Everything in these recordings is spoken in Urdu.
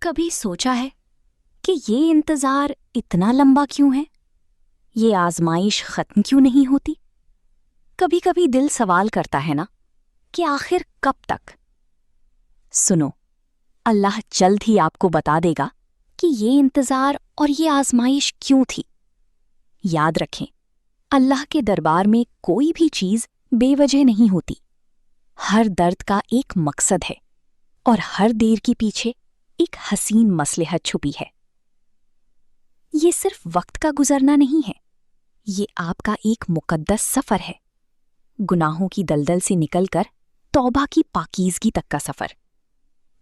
کبھی سوچا ہے کہ یہ انتظار اتنا لمبا کیوں ہے؟ یہ آزمائش ختم کیوں نہیں ہوتی؟ کبھی کبھی دل سوال کرتا ہے نا کہ آخر کب تک؟ سنو، اللہ جلد ہی آپ کو بتا دے گا کہ یہ انتظار اور یہ آزمائش کیوں تھی۔ یاد رکھیں، اللہ کے دربار میں کوئی بھی چیز بے وجہ نہیں ہوتی۔ ہر درد کا ایک مقصد ہے اور ہر دیر کے پیچھے ایک حسین مصلحت چھپی ہے۔ یہ صرف وقت کا گزرنا نہیں ہے، یہ آپ کا ایک مقدس سفر ہے۔ گناہوں کی دلدل سے نکل کر توبہ کی پاکیزگی تک کا سفر،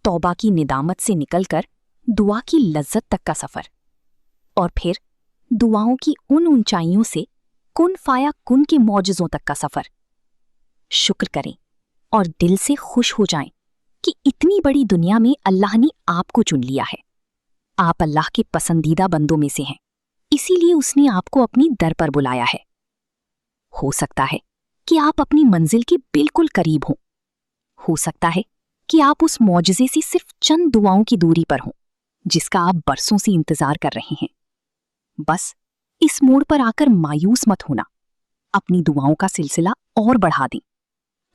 توبہ کی ندامت سے نکل کر دعا کی لذت تک کا سفر، اور پھر دعاؤں کی ان اونچائیوں سے کن فایا کن کے معجزوں تک کا سفر۔ شکر کریں اور دل سے خوش ہو جائیں کہ اتنی بڑی دنیا میں اللہ نے آپ کو چن لیا ہے۔ آپ اللہ کے پسندیدہ بندوں میں سے ہیں، اسی لیے اس نے آپ کو اپنی در پر بلایا ہے۔ ہو سکتا ہے کہ آپ اپنی منزل کے بالکل قریب ہوں، ہو سکتا ہے کہ آپ اس معجزے سے صرف چند دعاؤں کی دوری پر ہوں جس کا آپ برسوں سے انتظار کر رہے ہیں۔ بس اس موڑ پر آ کر مایوس مت ہونا، اپنی دعاؤں کا سلسلہ اور بڑھا دیں،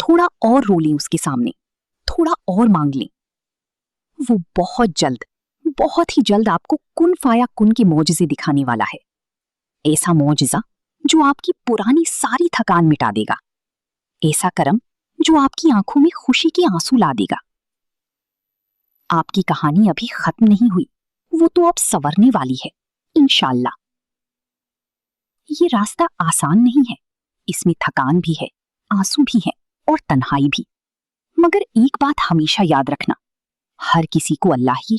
تھوڑا اور رو لیں اس کے سامنے، تھوڑا اور مانگ لیں۔ وہ بہت ہی جلد آپ کو کن فایا کن کے معجزے دکھانے والا ہے، ایسا معجزہ جو آپ کی پرانی ساری تھکان مٹا دے گا، ایسا کرم جو آپ کی آنکھوں میں خوشی کے آنسو لا دے گا۔ آپ کی کہانی ابھی ختم نہیں ہوئی، وہ تو اب سنورنے والی ہے انشاءاللہ۔ یہ راستہ آسان نہیں ہے، اس میں تھکان بھی ہے، آنسو بھی ہے اور تنہائی بھی، مگر ایک بات ہمیشہ یاد رکھنا، ہر کسی کو اللہ ہی